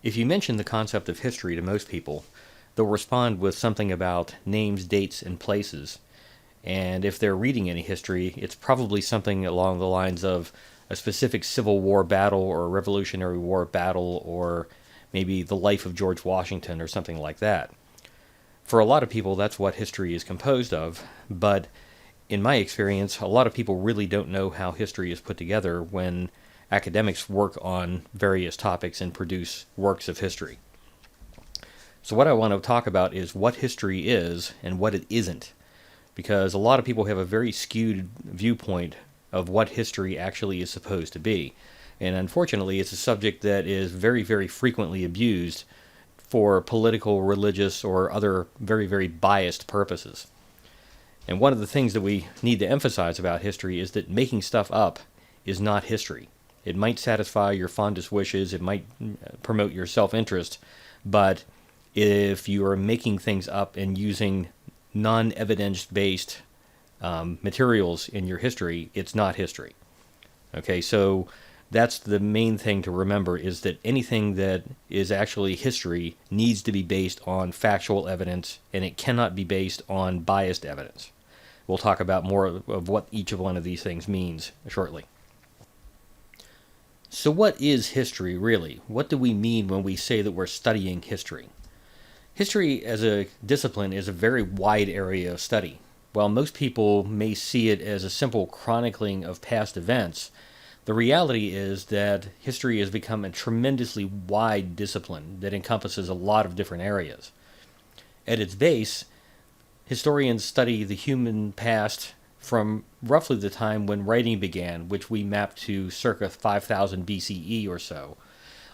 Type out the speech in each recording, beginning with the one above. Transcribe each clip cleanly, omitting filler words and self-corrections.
If you mention the concept of history to most people, they'll respond with something about names, dates, and places. And if they're reading any history, it's probably something along the lines of a specific Civil War battle or a Revolutionary War battle or maybe the life of George Washington or something like that. For a lot of people, that's what history is composed of, but in my experience, a lot of people really don't know how history is put together when academics work on various topics and produce works of history. So what I want to talk about is what history is and what it isn't, because a lot of people have a very skewed viewpoint of what history actually is supposed to be. And unfortunately, it's a subject that is very, very frequently abused for political, religious, or other very, very biased purposes. And one of the things that we need to emphasize about history is that making stuff up is not history. It might satisfy your fondest wishes, it might promote your self-interest, but if you are making things up and using non-evidence-based materials in your history, it's not history. Okay, so that's the main thing to remember, is that anything that is actually history needs to be based on factual evidence, and it cannot be based on biased evidence. We'll talk about more of what each of one of these things means shortly. So what is history, really? What do we mean when we say that we're studying history? History as a discipline is a very wide area of study. While most people may see it as a simple chronicling of past events, the reality is that history has become a tremendously wide discipline that encompasses a lot of different areas. At its base, historians study the human past from roughly the time when writing began, which we map to circa 5000 BCE or so.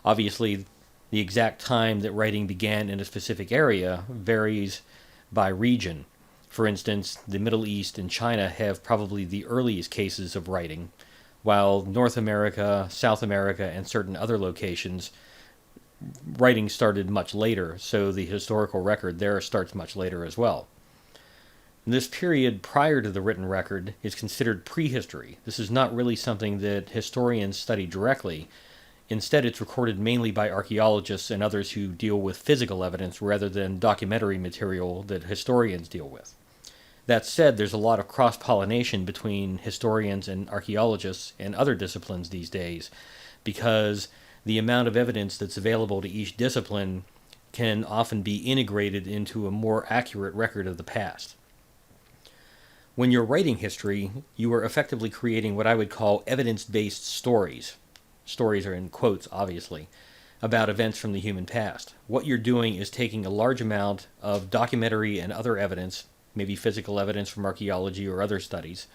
Obviously, the exact time that writing began in a specific area varies by region. For instance, the Middle East and China have probably the earliest cases of writing, while North America, South America, and certain other locations, writing started much later, so the historical record there starts much later as well. This period prior to the written record is considered prehistory. This is not really something that historians study directly. Instead, it's recorded mainly by archaeologists and others who deal with physical evidence rather than documentary material that historians deal with. That said, there's a lot of cross-pollination between historians and archaeologists and other disciplines these days, because the amount of evidence that's available to each discipline can often be integrated into a more accurate record of the past. When you're writing history, you are effectively creating what I would call evidence-based stories. Stories are in quotes, obviously, about events from the human past. What you're doing is taking a large amount of documentary and other evidence, maybe physical evidence from archaeology or other studies,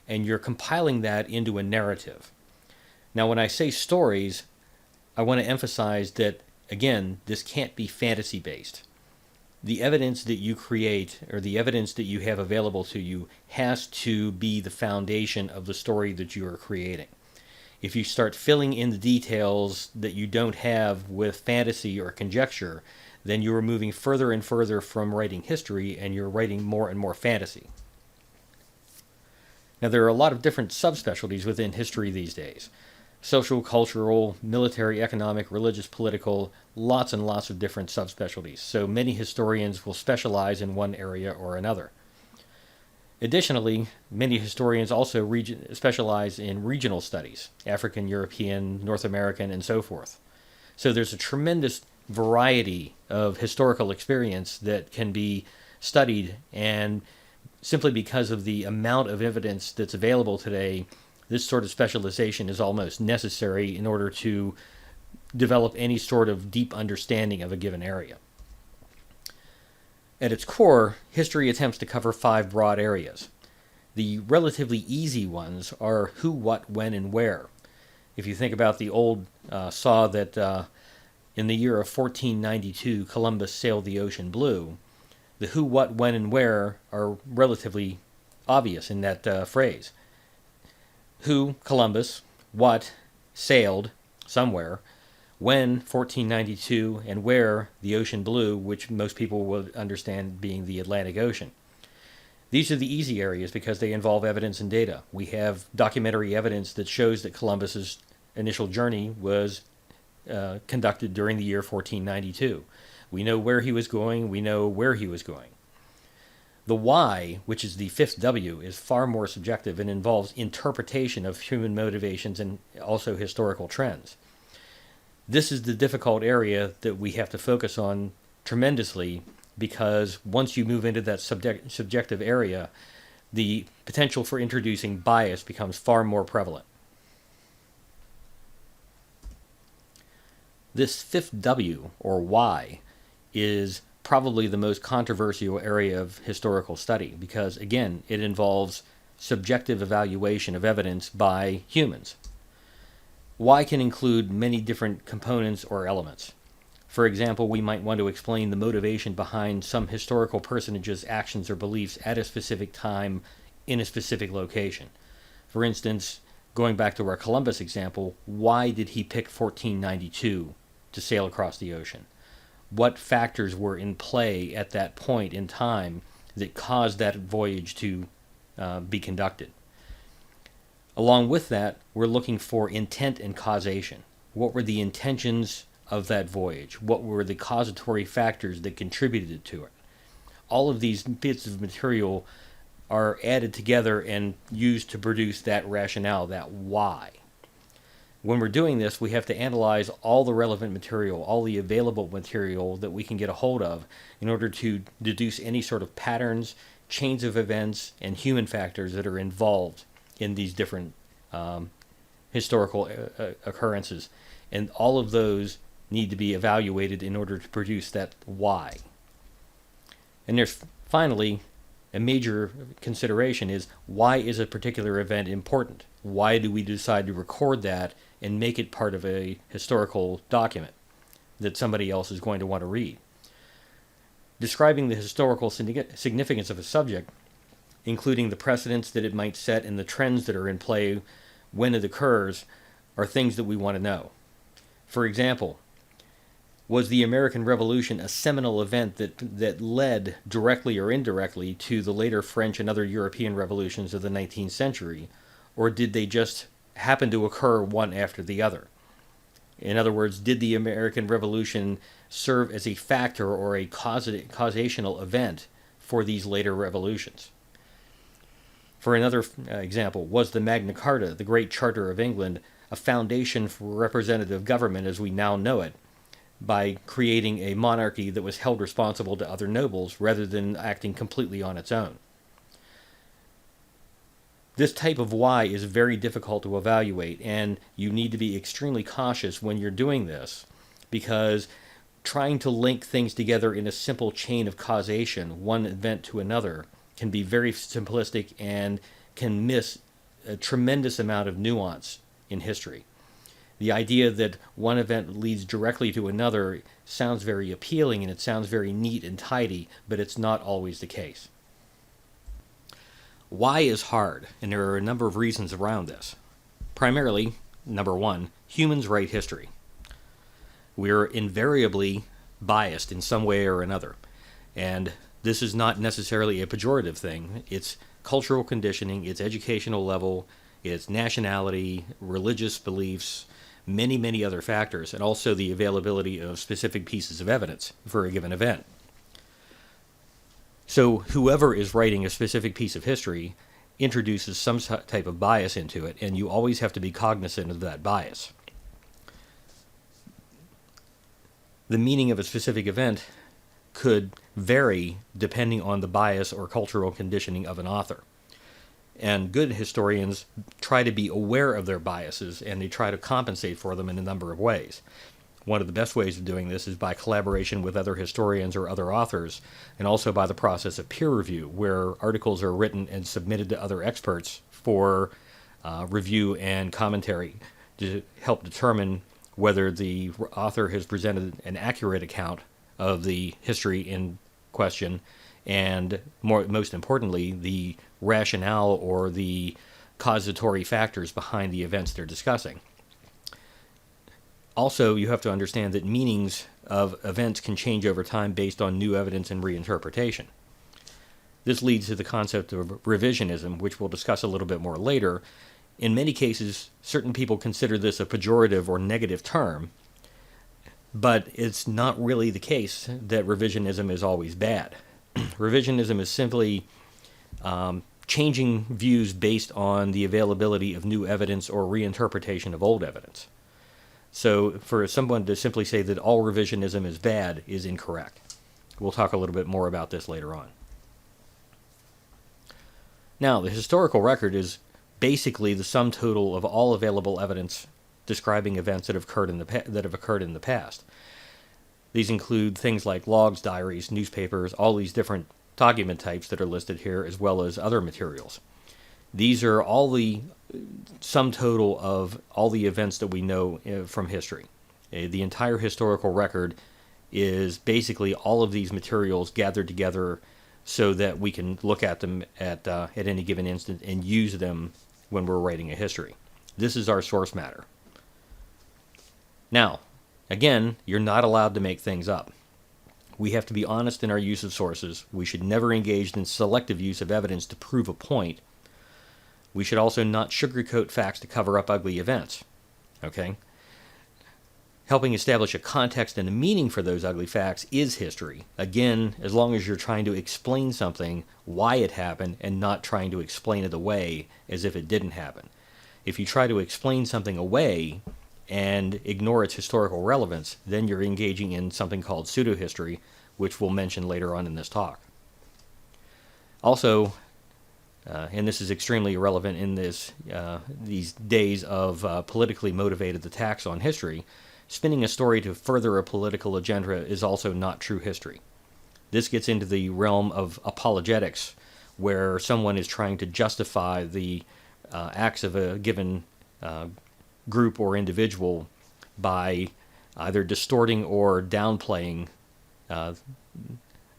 and you're compiling that into a narrative. Now, when I say stories, I want to emphasize that, again, this can't be fantasy-based. The evidence that you create, or the evidence that you have available to you, has to be the foundation of the story that you are creating. If you start filling in the details that you don't have with fantasy or conjecture, then you are moving further and further from writing history, and you're writing more and more fantasy. Now, there are a lot of different subspecialties within history these days. Social, cultural, military, economic, religious, political, lots and lots of different subspecialties. So many historians will specialize in one area or another. Additionally, many historians also specialize in regional studies, African, European, North American, and so forth. So there's a tremendous variety of historical experience that can be studied, and simply because of the amount of evidence that's available today, this sort of specialization is almost necessary in order to develop any sort of deep understanding of a given area. At its core, history attempts to cover 5 broad areas. The relatively easy ones are who, what, when, and where. If you think about the old saw that in the year of 1492 Columbus sailed the ocean blue, the who, what, when, and where are relatively obvious in that phrase. Who, Columbus; what, sailed somewhere; when, 1492; and where, the ocean blue, which most people would understand being the Atlantic Ocean. These are the easy areas because they involve evidence and data. We have documentary evidence that shows that Columbus's initial journey was conducted during the year 1492. We know where he was going, we know where he was going. The why, which is the fifth W, is far more subjective and involves interpretation of human motivations and also historical trends. This is the difficult area that we have to focus on tremendously, because once you move into that subjective area, the potential for introducing bias becomes far more prevalent. This fifth W, or why, is probably the most controversial area of historical study because, again, it involves subjective evaluation of evidence by humans. Why can include many different components or elements. For example, we might want to explain the motivation behind some historical personage's actions or beliefs at a specific time in a specific location. For instance, going back to our Columbus example, why did he pick 1492 to sail across the ocean? What factors were in play at that point in time that caused that voyage to be conducted? Along with that, we're looking for intent and causation. What were the intentions of that voyage? What were the causatory factors that contributed to it? All of these bits of material are added together and used to produce that rationale, that why. When we're doing this, we have to analyze all the relevant material, all the available material that we can get a hold of in order to deduce any sort of patterns, chains of events, and human factors that are involved in these different historical occurrences. And all of those need to be evaluated in order to produce that why. And there's finally a major consideration is, why is a particular event important? Why do we decide to record that and make it part of a historical document that somebody else is going to want to read? Describing the historical significance of a subject, including the precedents that it might set and the trends that are in play when it occurs, are things that we want to know. For example, was the American Revolution a seminal event that led directly or indirectly to the later French and other European revolutions of the 19th century, or did they just happen to occur one after the other? In other words, did the American Revolution serve as a factor or a causational event for these later revolutions? For another example, was the Magna Carta, the Great Charter of England, a foundation for representative government as we now know it, by creating a monarchy that was held responsible to other nobles rather than acting completely on its own? This type of why is very difficult to evaluate, and you need to be extremely cautious when you're doing this, because trying to link things together in a simple chain of causation, one event to another, can be very simplistic and can miss a tremendous amount of nuance in history. The idea that one event leads directly to another sounds very appealing and it sounds very neat and tidy, but it's not always the case. Why is hard, and there are a number of reasons around this. Primarily, number one, humans write history. We're invariably biased in some way or another, and this is not necessarily a pejorative thing. It's cultural conditioning, it's educational level, it's nationality, religious beliefs, many, many other factors, and also the availability of specific pieces of evidence for a given event. So whoever is writing a specific piece of history introduces some type of bias into it, and you always have to be cognizant of that bias. The meaning of a specific event could vary depending on the bias or cultural conditioning of an author. And good historians try to be aware of their biases, and they try to compensate for them in a number of ways. One of the best ways of doing this is by collaboration with other historians or other authors, and also by the process of peer review, where articles are written and submitted to other experts for review and commentary to help determine whether the author has presented an accurate account of the history in question, and most importantly, the rationale or the causatory factors behind the events they're discussing. Also, you have to understand that meanings of events can change over time based on new evidence and reinterpretation. This leads to the concept of revisionism, which we'll discuss a little bit more later. In many cases, certain people consider this a pejorative or negative term, But it's not really the case that revisionism is always bad. Revisionism is simply changing views based on the availability of new evidence or reinterpretation of old evidence. So for someone to simply say that all revisionism is bad is incorrect. We'll talk a little bit more about this later on. Now, the historical record is basically the sum total of all available evidence describing events that have occurred in the past. These include things like logs, diaries, newspapers, all these different document types that are listed here, as well as other materials. These are all the sum total of all the events that we know from history. The entire historical record is basically all of these materials gathered together so that we can look at them at any given instant and use them when we're writing a history. This is our source matter. Now, again, you're not allowed to make things up. We have to be honest in our use of sources. We should never engage in selective use of evidence to prove a point. We should also not sugarcoat facts to cover up ugly events. Okay? Helping establish a context and a meaning for those ugly facts is history. Again, as long as you're trying to explain something, why it happened, and not trying to explain it away as if it didn't happen. If you try to explain something away and ignore its historical relevance, then you're engaging in something called pseudohistory, which we'll mention later on in this talk. Also, and this is extremely relevant in these days of politically motivated attacks on history, spinning a story to further a political agenda is also not true history. This gets into the realm of apologetics, where someone is trying to justify the acts of a given group or individual by either distorting or downplaying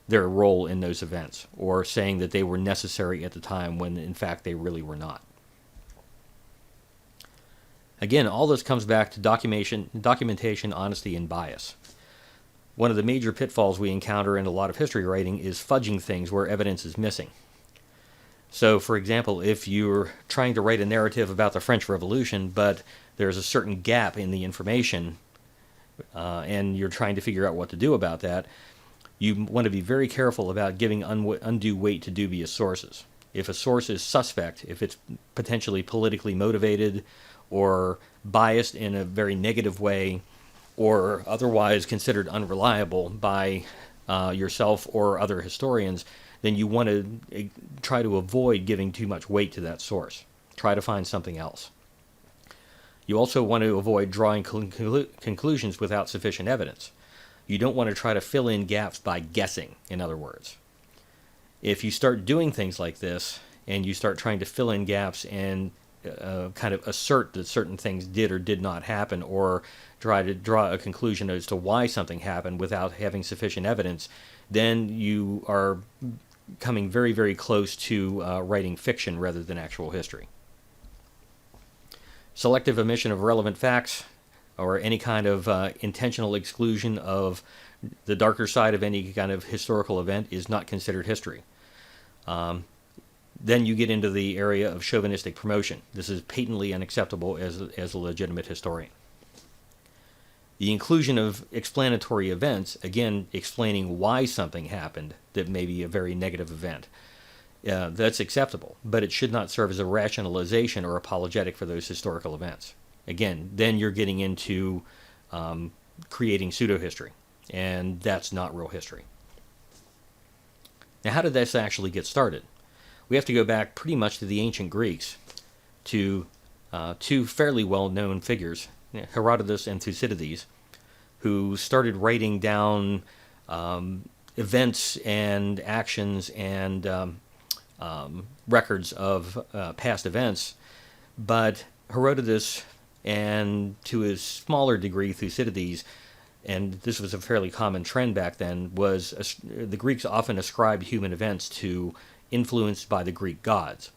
their role in those events, or saying that they were necessary at the time when in fact they really were not. Again, all this comes back to documentation, honesty, and bias. One of the major pitfalls we encounter in a lot of history writing is fudging things where evidence is missing. So, for example, if you're trying to write a narrative about the French Revolution, but there's a certain gap in the information, and you're trying to figure out what to do about that, you want to be very careful about giving undue weight to dubious sources. If a source is suspect, if it's potentially politically motivated, or biased in a very negative way, or otherwise considered unreliable by yourself or other historians, then you want to try to avoid giving too much weight to that source. Try to find something else. You also want to avoid drawing conclusions without sufficient evidence. You don't want to try to fill in gaps by guessing, in other words. If you start doing things like this, and you start trying to fill in gaps and kind of assert that certain things did or did not happen, or try to draw a conclusion as to why something happened without having sufficient evidence, then you are coming very, very close to writing fiction rather than actual history. Selective omission of relevant facts, or any kind of intentional exclusion of the darker side of any kind of historical event, is not considered history. Then you get into the area of chauvinistic promotion. This is patently unacceptable as a legitimate historian. The inclusion of explanatory events, again, explaining why something happened that may be a very negative event, that's acceptable, but it should not serve as a rationalization or apologetic for those historical events. Again, then you're getting into creating pseudo-history, and that's not real history. Now, how did this actually get started? We have to go back pretty much to the ancient Greeks, to two fairly well-known figures, Herodotus and Thucydides, who started writing down events and actions and records of past events. But Herodotus, and to a smaller degree Thucydides, and this was a fairly common trend back then, was the Greeks often ascribed human events to influenced by the Greek gods.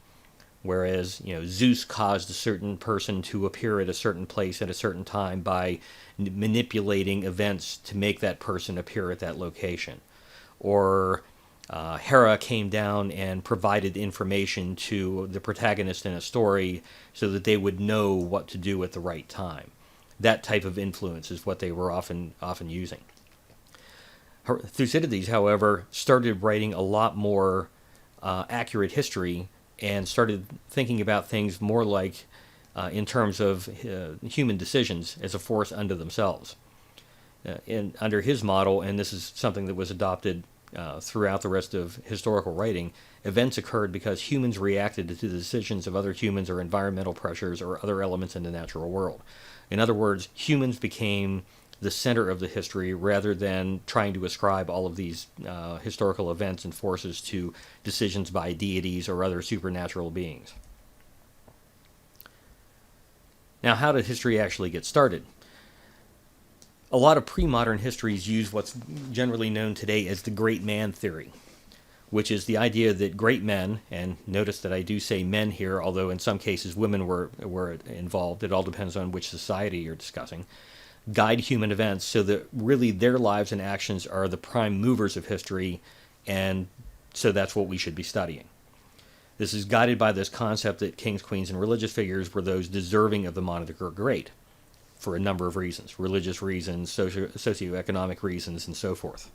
Whereas, Zeus caused a certain person to appear at a certain place at a certain time by manipulating events to make that person appear at that location. Or Hera came down and provided information to the protagonist in a story so that they would know what to do at the right time. That type of influence is what they were often using. Thucydides, however, started writing a lot more accurate history and started thinking about things more like in terms of human decisions as a force unto themselves. Under his model, and this is something that was adopted throughout the rest of historical writing, events occurred because humans reacted to the decisions of other humans or environmental pressures or other elements in the natural world. In other words, humans became the center of the history rather than trying to ascribe all of these historical events and forces to decisions by deities or other supernatural beings. Now, how did history actually get started? A lot of pre-modern histories use what's generally known today as the great man theory, which is the idea that great men, and notice that I do say men here, although in some cases women were involved, it all depends on which society you're discussing, guide human events so that really their lives and actions are the prime movers of history, and so that's what we should be studying. This is guided by this concept that kings, queens, and religious figures were those deserving of the moniker great for a number of reasons, religious reasons, socioeconomic reasons, and so forth.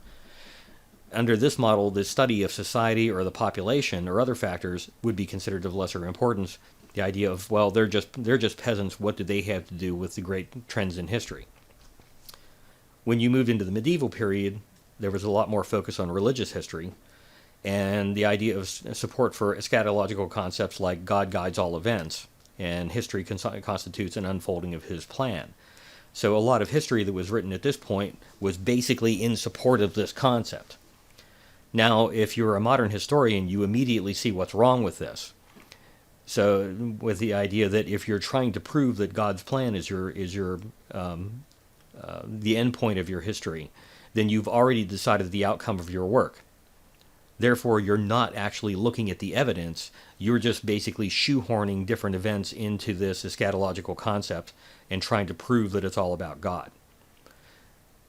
Under this model, the study of society or the population or other factors would be considered of lesser importance. The idea of, well, they're just peasants, what do they have to do with the great trends in history? When you moved into the medieval period, there was a lot more focus on religious history, and the idea of support for eschatological concepts like God guides all events, and history constitutes an unfolding of his plan. So a lot of history that was written at this point was basically in support of this concept. Now, if you're a modern historian, you immediately see what's wrong with this. So, with the idea that if you're trying to prove that God's plan is the end point of your history, then you've already decided the outcome of your work. Therefore, you're not actually looking at the evidence. You're just basically shoehorning different events into this eschatological concept and trying to prove that it's all about God.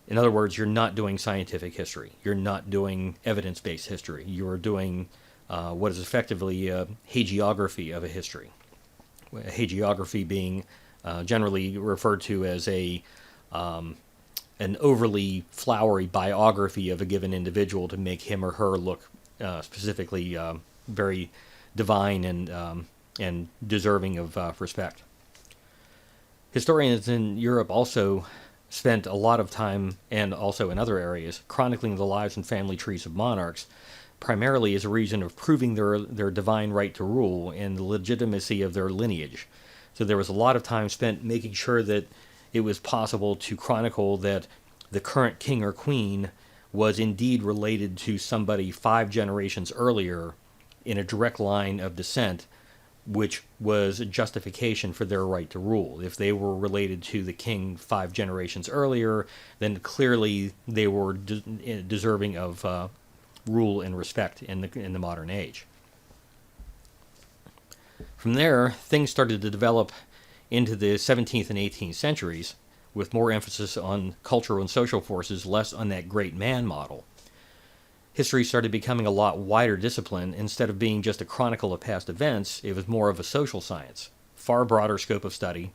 In other words, you're not doing scientific history. You're not doing evidence-based history. You're doing what is effectively a hagiography of a history. A hagiography being generally referred to as an overly flowery biography of a given individual to make him or her look specifically very divine and deserving of respect. Historians in Europe also spent a lot of time, and also in other areas, chronicling the lives and family trees of monarchs, primarily as a reason of proving their divine right to rule and the legitimacy of their lineage. So there was a lot of time spent making sure that it was possible to chronicle that the current king or queen was indeed related to somebody 5 generations earlier in a direct line of descent, which was a justification for their right to rule. If they were related to the king 5 generations earlier, then clearly they were deserving of rule and respect in the modern age. From there, things started to develop into the 17th and 18th centuries, with more emphasis on cultural and social forces, less on that great man model. History started becoming a lot wider discipline. Instead of being just a chronicle of past events, it was more of a social science, far broader scope of study.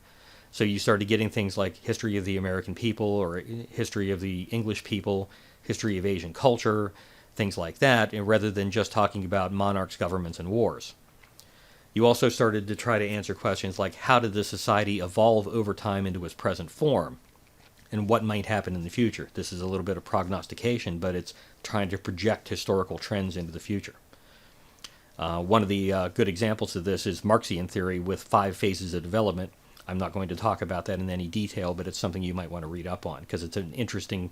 So you started getting things like history of the American people or history of the English people, history of Asian culture, things like that, and rather than just talking about monarchs, governments, and wars. You also started to try to answer questions like how did the society evolve over time into its present form, and what might happen in the future. This is a little bit of prognostication, but it's trying to project historical trends into the future. One of the good examples of this is Marxian theory with 5 phases of development. I'm not going to talk about that in any detail, but it's something you might want to read up on because it's an interesting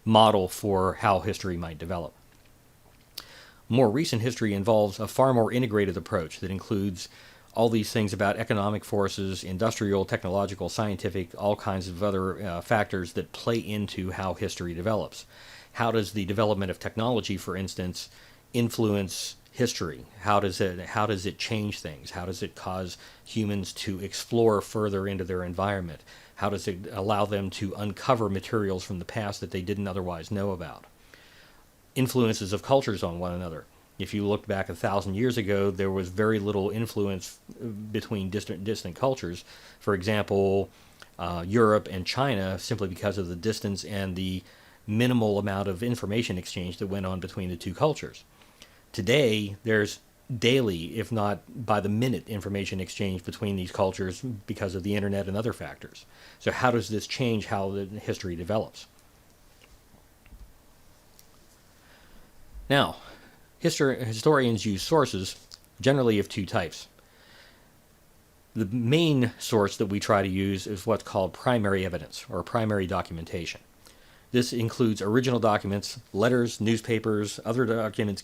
model for how history might develop. More recent history involves a far more integrated approach that includes all these things about economic forces, industrial, technological, scientific, all kinds of other factors that play into how history develops. How does the development of technology, for instance, influence history? How does it change things? How does it cause humans to explore further into their environment? How does it allow them to uncover materials from the past that they didn't otherwise know about? Influences of cultures on one another. If you look back 1,000 years ago, there was very little influence between distant cultures. For example, Europe and China simply because of the distance and the minimal amount of information exchange that went on between the two cultures. Today, there's daily, if not by the minute, information exchange between these cultures because of the internet and other factors. So how does this change how the history develops? Now, historians use sources generally of two types. The main source that we try to use is what's called primary evidence or primary documentation. This includes original documents, letters, newspapers, other documents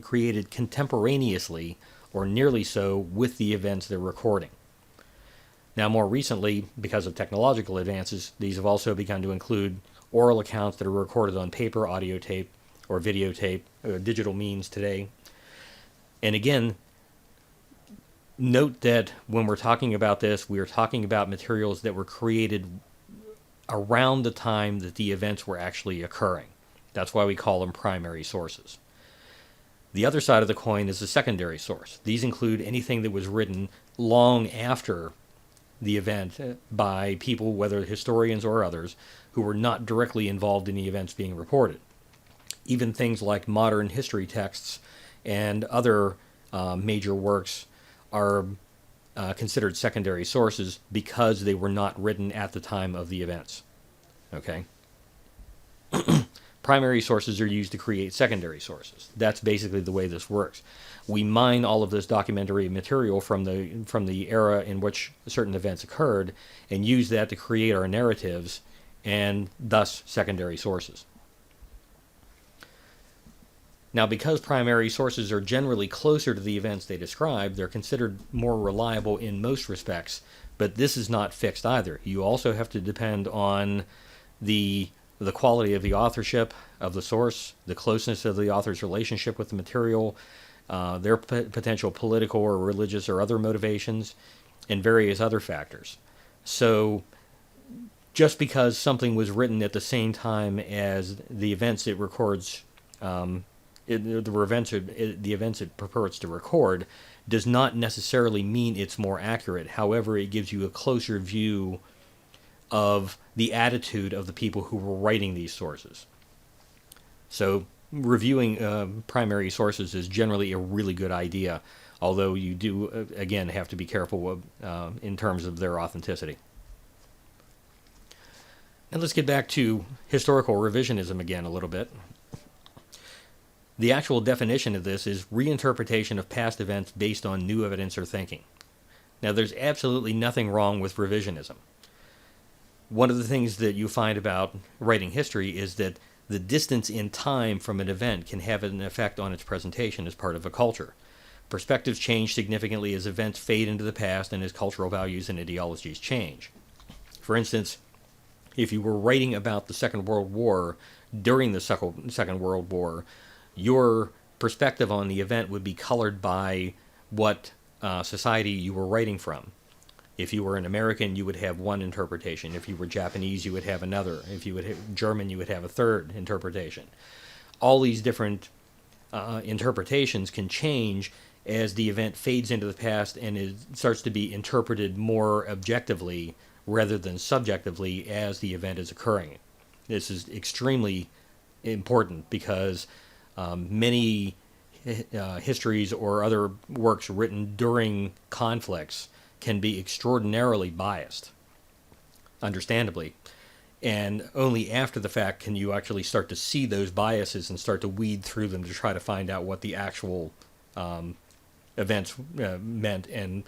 created contemporaneously or nearly so with the events they're recording. Now, more recently, because of technological advances, these have also begun to include oral accounts that are recorded on paper, audio tape, or videotape, digital means today. And again, note that when we're talking about this, we are talking about materials that were created around the time that the events were actually occurring. That's why we call them primary sources. The other side of the coin is the secondary source. These include anything that was written long after the event by people, whether historians or others, who were not directly involved in the events being reported. Even things like modern history texts and other major works are considered secondary sources because they were not written at the time of the events. Okay? Primary sources are used to create secondary sources. That's basically the way this works. We mine all of this documentary material from the era in which certain events occurred and use that to create our narratives and thus secondary sources. Now, because primary sources are generally closer to the events they describe, they're considered more reliable in most respects, but this is not fixed either. You also have to depend on the quality of the authorship of the source, the closeness of the author's relationship with the material, their potential political or religious or other motivations, and various other factors. So just because something was written at the same time as the events it records, the events it purports to record, does not necessarily mean it's more accurate. However, it gives you a closer view of the attitude of the people who were writing these sources. So reviewing primary sources is generally a really good idea, although you do, again, have to be careful in terms of their authenticity. And let's get back to historical revisionism again a little bit. The actual definition of this is reinterpretation of past events based on new evidence or thinking. Now, there's absolutely nothing wrong with revisionism. One of the things that you find about writing history is that the distance in time from an event can have an effect on its presentation as part of a culture. Perspectives change significantly as events fade into the past and as cultural values and ideologies change. For instance, if you were writing about the Second World War during the Second World War, your perspective on the event would be colored by what society you were writing from. If you were an American, you would have one interpretation. If you were Japanese, you would have another. If you were German, you would have a third interpretation. All these different interpretations can change as the event fades into the past and it starts to be interpreted more objectively rather than subjectively as the event is occurring. This is extremely important because many histories or other works written during conflicts can be extraordinarily biased, understandably. And only after the fact can you actually start to see those biases and start to weed through them to try to find out what the actual events meant and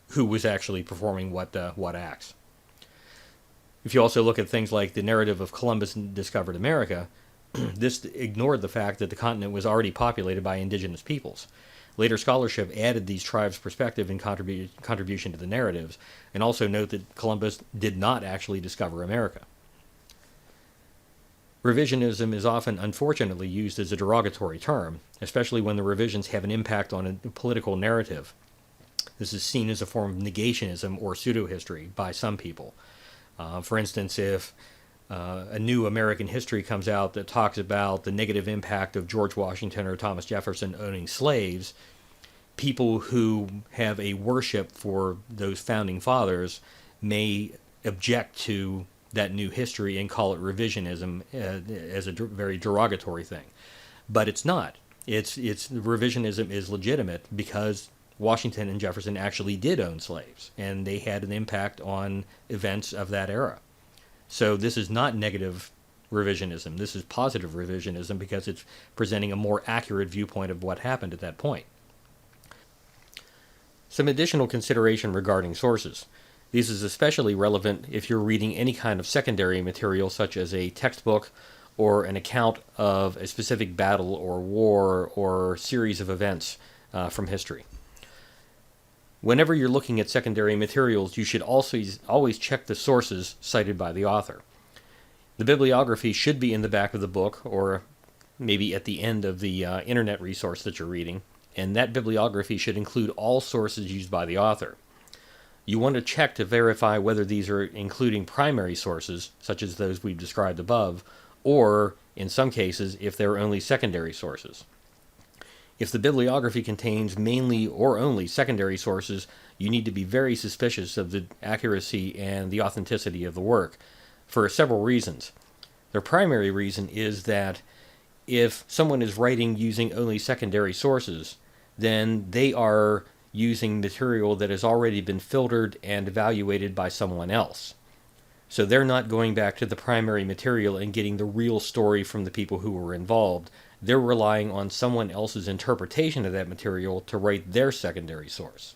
who was actually performing what acts. If you also look at things like the narrative of Columbus discovered America, this ignored the fact that the continent was already populated by indigenous peoples. Later scholarship added these tribes' perspective and contribution to the narratives, and also note that Columbus did not actually discover America. Revisionism is often, unfortunately, used as a derogatory term, especially when the revisions have an impact on a political narrative. This is seen as a form of negationism or pseudo-history by some people. For instance, if a new American history comes out that talks about the negative impact of George Washington or Thomas Jefferson owning slaves, people who have a worship for those founding fathers may object to that new history and call it revisionism as a very derogatory thing. But it's not. It's revisionism is legitimate because Washington and Jefferson actually did own slaves, and they had an impact on events of that era. So this is not negative revisionism. This is positive revisionism because it's presenting a more accurate viewpoint of what happened at that point. Some additional consideration regarding sources. This is especially relevant if you're reading any kind of secondary material such as a textbook or an account of a specific battle or war or series of events from history. Whenever you're looking at secondary materials, you should also always check the sources cited by the author. The bibliography should be in the back of the book or maybe at the end of the internet resource that you're reading, and that bibliography should include all sources used by the author. You want to check to verify whether these are including primary sources, such as those we've described above, or, in some cases, if they're only secondary sources. If the bibliography contains mainly or only secondary sources, you need to be very suspicious of the accuracy and the authenticity of the work, for several reasons. The primary reason is that if someone is writing using only secondary sources, then they are using material that has already been filtered and evaluated by someone else. So they're not going back to the primary material and getting the real story from the people who were involved. They're relying on someone else's interpretation of that material to write their secondary source.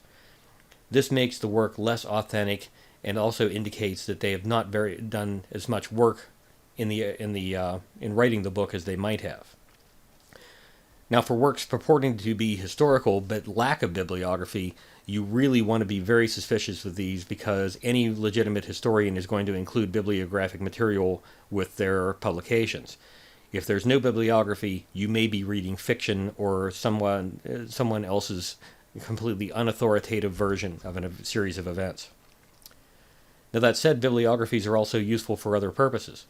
This makes the work less authentic and also indicates that they have not done as much work in writing the book as they might have. Now, for works purporting to be historical but lack of bibliography, you really want to be very suspicious of these because any legitimate historian is going to include bibliographic material with their publications. If there's no bibliography, you may be reading fiction or someone else's completely unauthoritative version of a series of events. Now, that said, bibliographies are also useful for other purposes.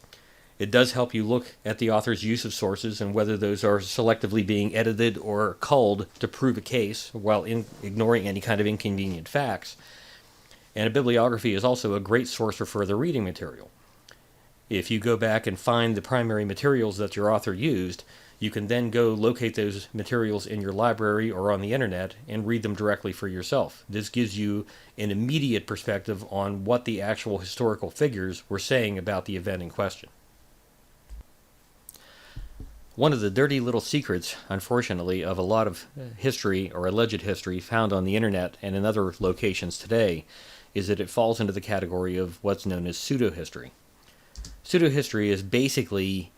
It does help you look at the author's use of sources and whether those are selectively being edited or culled to prove a case while ignoring any kind of inconvenient facts. And a bibliography is also a great source for further reading material. If you go back and find the primary materials that your author used, you can then go locate those materials in your library or on the internet and read them directly for yourself. This gives you an immediate perspective on what the actual historical figures were saying about the event in question. One of the dirty little secrets, unfortunately, of a lot of history or alleged history found on the internet and in other locations today is that it falls into the category of what's known as pseudo-history. Pseudo-history is basically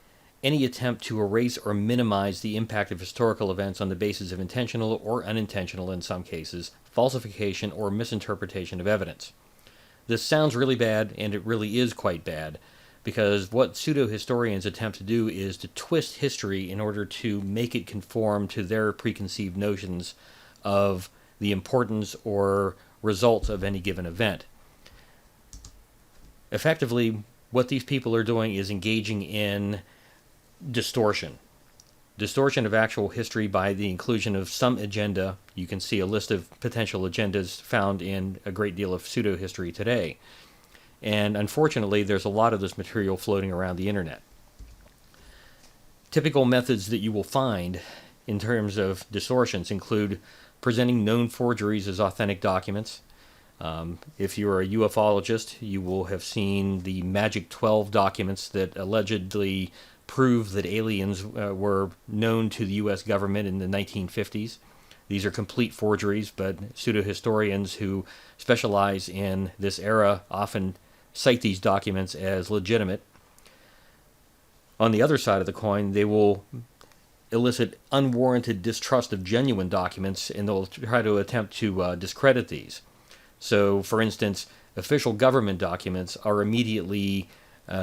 any attempt to erase or minimize the impact of historical events on the basis of intentional or unintentional, in some cases, falsification or misinterpretation of evidence. This sounds really bad, and it really is quite bad, because what pseudo-historians attempt to do is to twist history in order to make it conform to their preconceived notions of the importance or results of any given event. Effectively, what these people are doing is engaging in distortion of actual history by the inclusion of some agenda. You can see a list of potential agendas found in a great deal of pseudo-history today. And unfortunately, there's a lot of this material floating around the internet. Typical methods that you will find in terms of distortions include presenting known forgeries as authentic documents. If you're a ufologist, you will have seen the Magic 12 documents that allegedly prove that aliens were known to the U.S. government in the 1950s. These are complete forgeries, but pseudo-historians who specialize in this era often cite these documents as legitimate. On the other side of the coin, they will elicit unwarranted distrust of genuine documents, and they'll try to attempt to discredit these. So, for instance, official government documents are immediately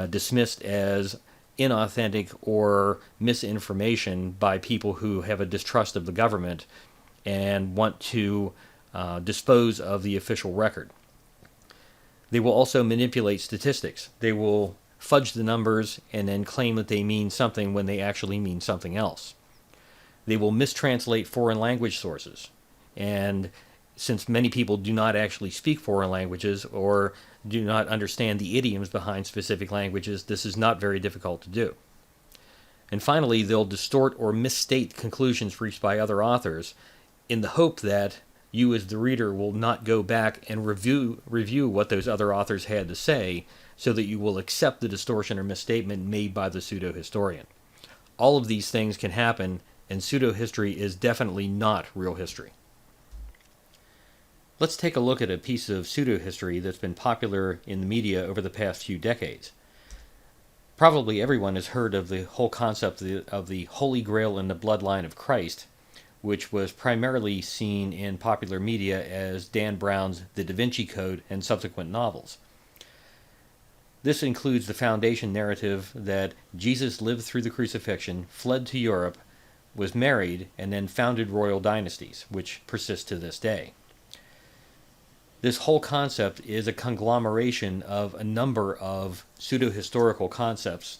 dismissed as inauthentic or misinformation by people who have a distrust of the government and want to dispose of the official record. They will also manipulate statistics. They will fudge the numbers and then claim that they mean something when they actually mean something else. They will mistranslate foreign language sources. And since many people do not actually speak foreign languages, or do not understand the idioms behind specific languages, this is not very difficult to do. And finally, they'll distort or misstate conclusions reached by other authors in the hope that you as the reader will not go back and review what those other authors had to say, so that you will accept the distortion or misstatement made by the pseudo-historian. All of these things can happen, and pseudo-history is definitely not real history. Let's take a look at a piece of pseudo-history that's been popular in the media over the past few decades. Probably everyone has heard of the whole concept of the Holy Grail and the bloodline of Christ, which was primarily seen in popular media as Dan Brown's The Da Vinci Code and subsequent novels. This includes the foundation narrative that Jesus lived through the crucifixion, fled to Europe, was married, and then founded royal dynasties, which persist to this day. This whole concept is a conglomeration of a number of pseudo-historical concepts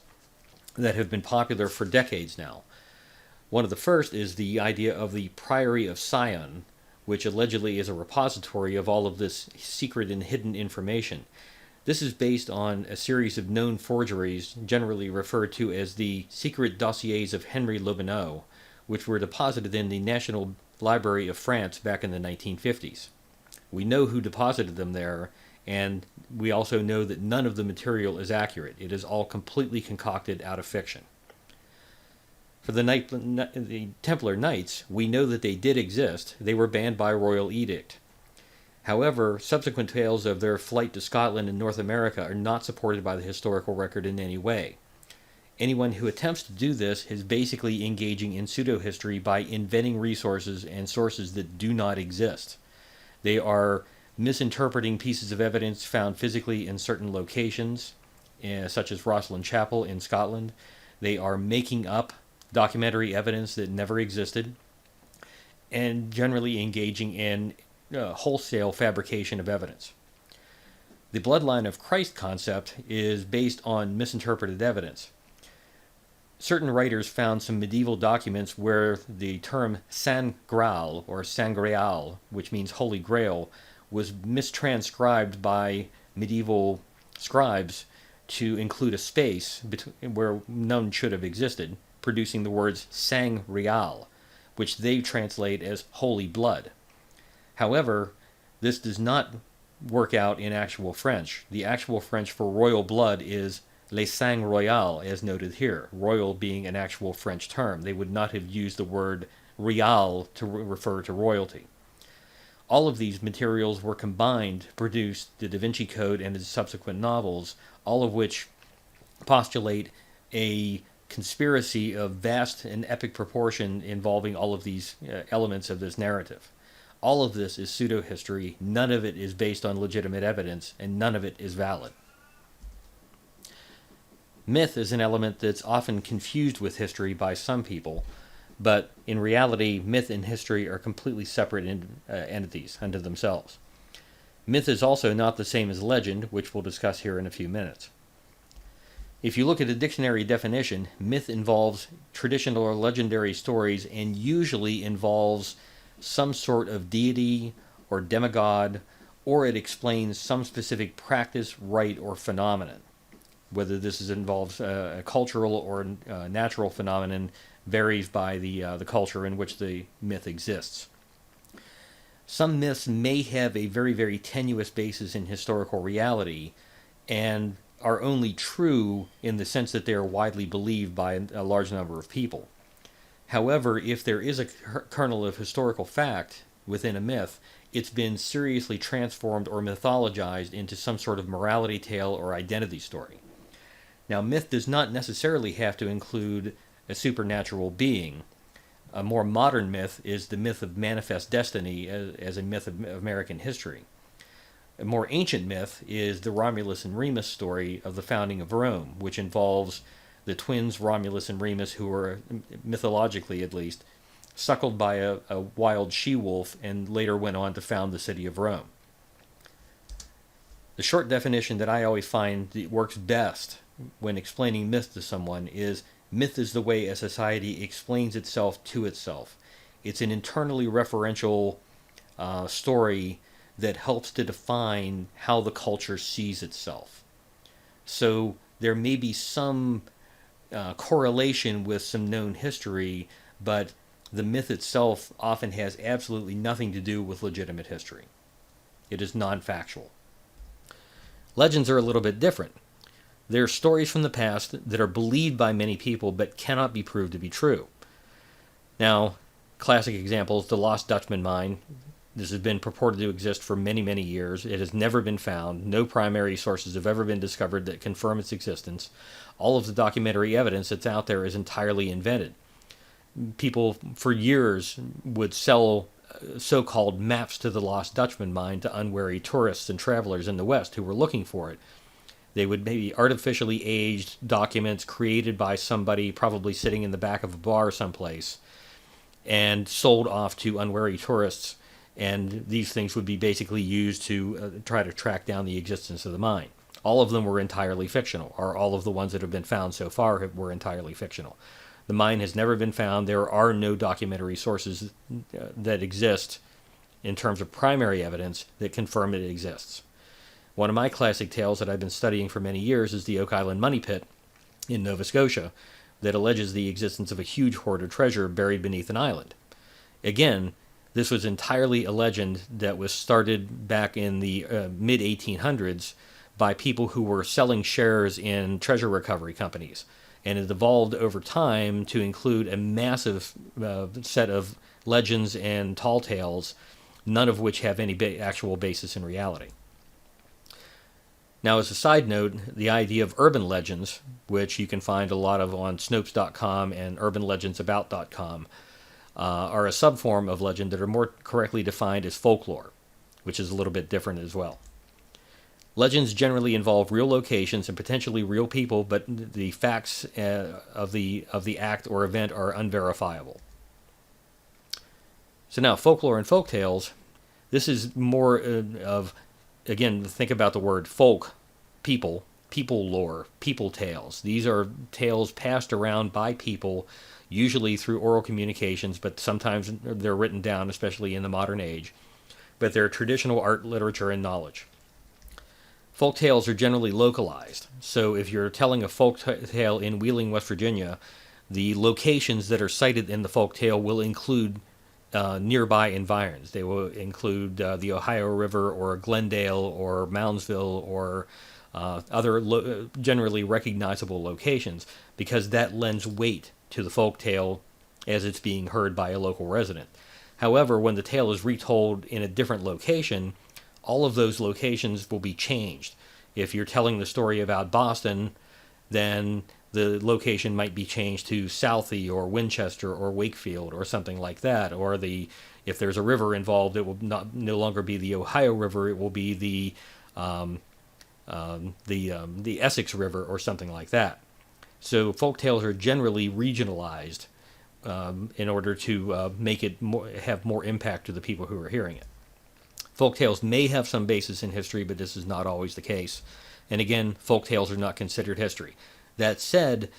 that have been popular for decades now. One of the first is the idea of the Priory of Sion, which allegedly is a repository of all of this secret and hidden information. This is based on a series of known forgeries, generally referred to as the secret dossiers of Henry Lobineau, which were deposited in the National Library of France back in the 1950s. We know who deposited them there, and we also know that none of the material is accurate. It is all completely concocted out of fiction. For the Templar Knights, we know that they did exist. They were banned by royal edict. However, subsequent tales of their flight to Scotland and North America are not supported by the historical record in any way. Anyone who attempts to do this is basically engaging in pseudo-history by inventing resources and sources that do not exist. They are misinterpreting pieces of evidence found physically in certain locations, such as Rosslyn Chapel in Scotland. They are making up documentary evidence that never existed, and generally engaging in wholesale fabrication of evidence. The bloodline of Christ concept is based on misinterpreted evidence. Certain writers found some medieval documents where the term Saint Graal, or Sangreal, which means Holy Grail, was mistranscribed by medieval scribes to include a space where none should have existed, producing the words Sang Real, which they translate as holy blood. However, this does not work out in actual French. The actual French for royal blood is Le Sang Royal, as noted here, royal being an actual French term. They would not have used the word real to refer to royalty. All of these materials were combined to produce the Da Vinci Code and its subsequent novels, all of which postulate a conspiracy of vast and epic proportion involving all of these elements of this narrative. All of this is pseudo-history, none of it is based on legitimate evidence, and none of it is valid. Myth is an element that's often confused with history by some people, but in reality, myth and history are completely separate entities unto themselves. Myth is also not the same as legend, which we'll discuss here in a few minutes. If you look at a dictionary definition, myth involves traditional or legendary stories and usually involves some sort of deity or demigod, or it explains some specific practice, rite, or phenomenon. Whether this involves a cultural or a natural phenomenon varies by the culture in which the myth exists. Some myths may have a very, very tenuous basis in historical reality and are only true in the sense that they are widely believed by a large number of people. However, if there is a kernel of historical fact within a myth, it's been seriously transformed or mythologized into some sort of morality tale or identity story. Now, myth does not necessarily have to include a supernatural being. A more modern myth is the myth of manifest destiny as a myth of American history. A more ancient myth is the Romulus and Remus story of the founding of Rome, which involves the twins Romulus and Remus, who were, mythologically at least, suckled by a wild she-wolf and later went on to found the city of Rome. The short definition that I always find that works best when explaining myth to someone is myth is the way a society explains itself to itself. It's an internally referential story that helps to define how the culture sees itself. So there may be some correlation with some known history, but the myth itself often has absolutely nothing to do with legitimate history. It is non-factual. Legends are a little bit different. They're stories from the past that are believed by many people but cannot be proved to be true. Now, classic examples, the Lost Dutchman mine. This has been purported to exist for many, many years. It has never been found. No primary sources have ever been discovered that confirm its existence. All of the documentary evidence that's out there is entirely invented. People for years would sell so-called maps to the Lost Dutchman mine to unwary tourists and travelers in the West who were looking for it. They would maybe artificially aged documents created by somebody probably sitting in the back of a bar someplace and sold off to unwary tourists, and these things would be basically used to try to track down the existence of the mine. All of them were entirely fictional, or all of the ones that have been found so far were entirely fictional. The mine has never been found. There are no documentary sources that exist in terms of primary evidence that confirm it exists. One of my classic tales that I've been studying for many years is the Oak Island Money Pit in Nova Scotia that alleges the existence of a huge hoard of treasure buried beneath an island. Again, this was entirely a legend that was started back in the mid-1800s by people who were selling shares in treasure recovery companies. And it evolved over time to include a massive set of legends and tall tales, none of which have any actual basis in reality. Now, as a side note, the idea of urban legends, which you can find a lot of on Snopes.com and urbanlegendsabout.com, are a subform of legend that are more correctly defined as folklore, which is a little bit different as well. Legends generally involve real locations and potentially real people, but the facts of the act or event are unverifiable. So now, folklore and folktales, this is more of, again, think about the word folk, people lore, people tales. These are tales passed around by people, usually through oral communications, but sometimes they're written down, especially in the modern age. But they're traditional art, literature, and knowledge. Folk tales are generally localized. So if you're telling a folk tale in Wheeling, West Virginia, the locations that are cited in the folk tale will include nearby environs. They will include the Ohio River or Glendale or Moundsville or other generally recognizable locations, because that lends weight to the folk tale as it's being heard by a local resident. However, when the tale is retold in a different location, all of those locations will be changed. If you're telling the story about Boston, then the location might be changed to Southie or Winchester or Wakefield or something like that. Or if there's a river involved, it will no longer be the Ohio River; it will be the Essex River or something like that. So folk tales are generally regionalized in order to make it have more impact to the people who are hearing it. Folk tales may have some basis in history, but this is not always the case. And again, folk tales are not considered history. That said,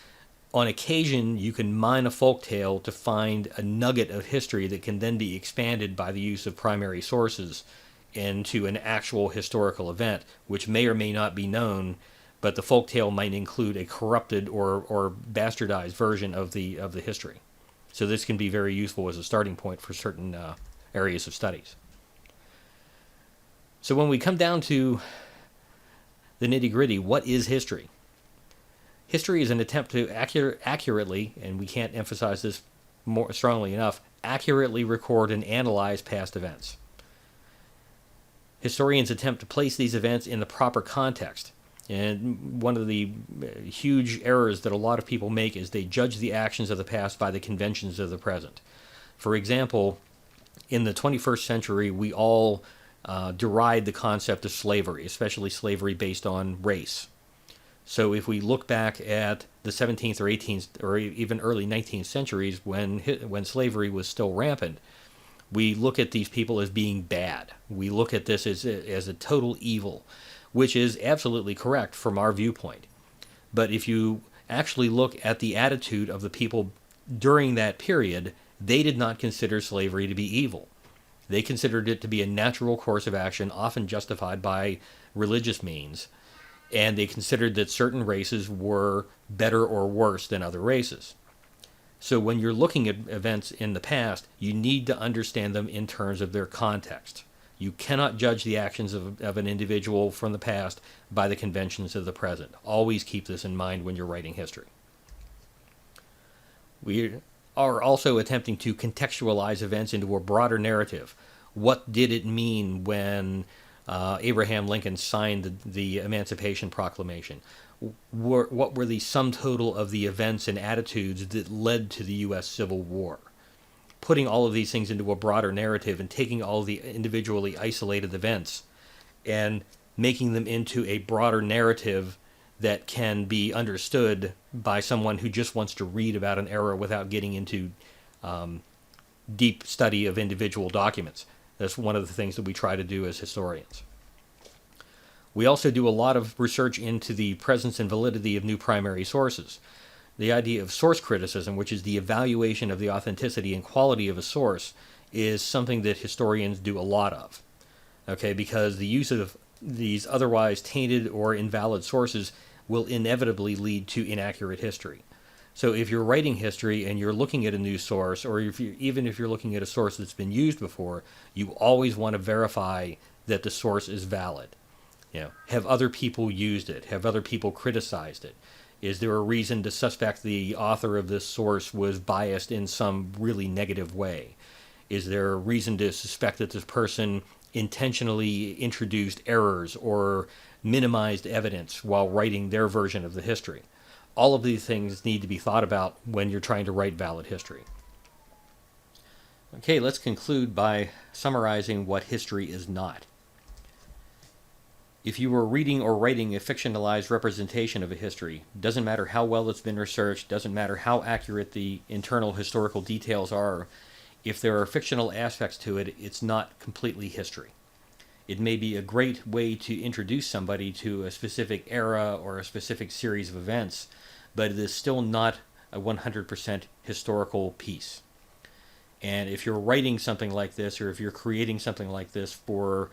on occasion, you can mine a folk tale to find a nugget of history that can then be expanded by the use of primary sources into an actual historical event, which may or may not be known, but the folk tale might include a corrupted or bastardized version of the history. So this can be very useful as a starting point for certain areas of studies. So when we come down to the nitty-gritty, what is history? History is an attempt to accurately, and we can't emphasize this more strongly enough, accurately record and analyze past events. Historians attempt to place these events in the proper context. And one of the huge errors that a lot of people make is they judge the actions of the past by the conventions of the present. For example, in the 21st century, we all deride the concept of slavery, especially slavery based on race. So if we look back at the 17th or 18th or even early 19th centuries when slavery was still rampant, we look at these people as being bad. We look at this as a total evil, which is absolutely correct from our viewpoint. But if you actually look at the attitude of the people during that period, they did not consider slavery to be evil. They considered it to be a natural course of action, often justified by religious means, and they considered that certain races were better or worse than other races. So when you're looking at events in the past, you need to understand them in terms of their context. You cannot judge the actions of an individual from the past by the conventions of the present. Always keep this in mind when you're writing history. We are also attempting to contextualize events into a broader narrative. What did it mean when Abraham Lincoln signed the Emancipation Proclamation? What were the sum total of the events and attitudes that led to the U.S. Civil War? Putting all of these things into a broader narrative and taking all the individually isolated events and making them into a broader narrative that can be understood by someone who just wants to read about an era without getting into deep study of individual documents. That's one of the things that we try to do as historians. We also do a lot of research into the presence and validity of new primary sources. The idea of source criticism, which is the evaluation of the authenticity and quality of a source, is something that historians do a lot of. Okay, because the use of these otherwise tainted or invalid sources will inevitably lead to inaccurate history. So if you're writing history and you're looking at a new source, or even if you're looking at a source that's been used before, you always want to verify that the source is valid. Have other people used it? Have other people criticized it? Is there a reason to suspect the author of this source was biased in some really negative way? Is there a reason to suspect that this person intentionally introduced errors or minimized evidence while writing their version of the history? All of these things need to be thought about when you're trying to write valid history. Okay, let's conclude by summarizing what history is not. If you were reading or writing a fictionalized representation of a history, doesn't matter how well it's been researched, doesn't matter how accurate the internal historical details are, if there are fictional aspects to it, it's not completely history. It may be a great way to introduce somebody to a specific era or a specific series of events, but it is still not a 100% historical piece. And if you're writing something like this, or if you're creating something like this for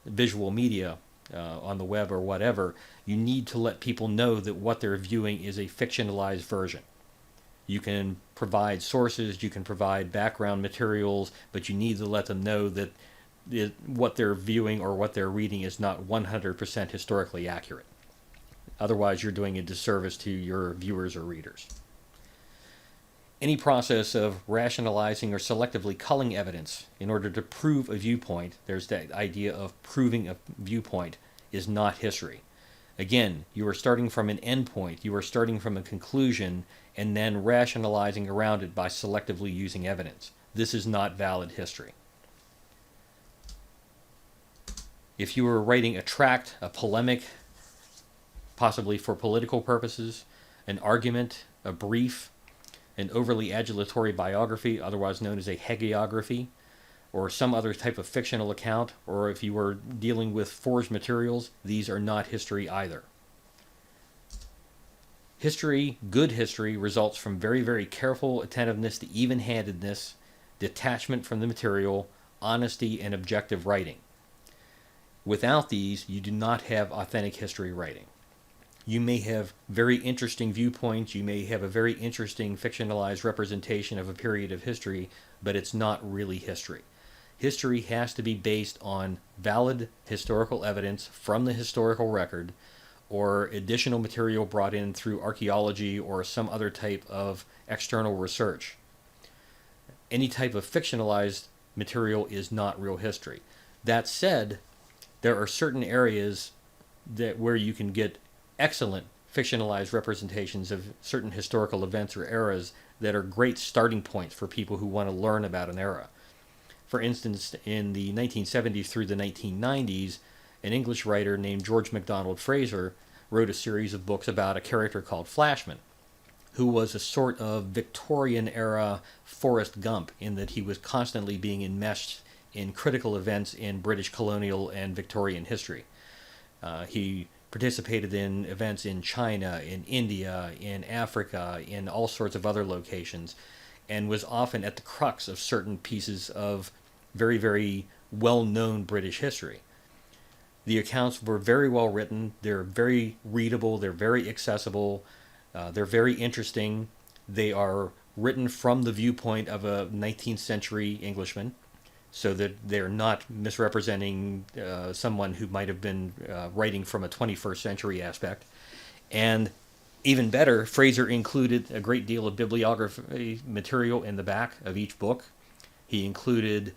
visual media on the web or whatever, you need to let people know that what they're viewing is a fictionalized version. You can provide sources, you can provide background materials, but you need to let them know that what they're viewing or what they're reading is not 100% historically accurate. Otherwise, you're doing a disservice to your viewers or readers. Any process of rationalizing or selectively culling evidence in order to prove a viewpoint, there's that idea of proving a viewpoint, is not history. Again, you are starting from an endpoint, you are starting from a conclusion, and then rationalizing around it by selectively using evidence. This is not valid history. If you were writing a tract, a polemic, possibly for political purposes, an argument, a brief, an overly adulatory biography, otherwise known as a hagiography, or some other type of fictional account, or if you were dealing with forged materials, these are not history either. History, good history, results from very, very careful attentiveness to even-handedness, detachment from the material, honesty, and objective writing. Without these, you do not have authentic history writing. You may have very interesting viewpoints, you may have a very interesting fictionalized representation of a period of history, but it's not really history. History has to be based on valid historical evidence from the historical record, or additional material brought in through archaeology or some other type of external research. Any type of fictionalized material is not real history. That said, there are certain areas where you can get excellent fictionalized representations of certain historical events or eras that are great starting points for people who want to learn about an era. For instance, in the 1970s through the 1990s, an English writer named George MacDonald Fraser wrote a series of books about a character called Flashman, who was a sort of Victorian-era Forrest Gump in that he was constantly being enmeshed in critical events in British colonial and Victorian history. He participated in events in China, in India, in Africa, in all sorts of other locations, and was often at the crux of certain pieces of very, very well-known British history. The accounts were very well written. They're very readable. They're very accessible. They're very interesting. They are written from the viewpoint of a 19th century Englishman, so that they're not misrepresenting someone who might have been writing from a 21st century aspect. And even better, Fraser included a great deal of bibliography material in the back of each book. He included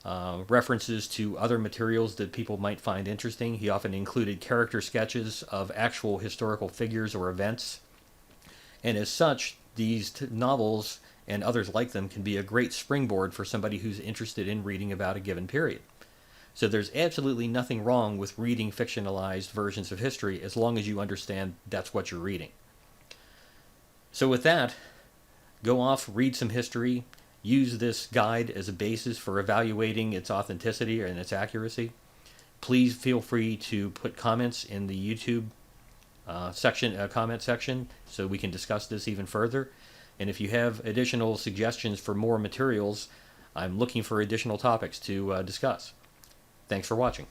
references to other materials that people might find interesting. He often included character sketches of actual historical figures or events. And as such, these novels and others like them can be a great springboard for somebody who's interested in reading about a given period. So there's absolutely nothing wrong with reading fictionalized versions of history as long as you understand that's what you're reading. So with that, go off, read some history, use this guide as a basis for evaluating its authenticity and its accuracy. Please feel free to put comments in the YouTube comment section so we can discuss this even further. And if you have additional suggestions for more materials, I'm looking for additional topics to discuss. Thanks for watching.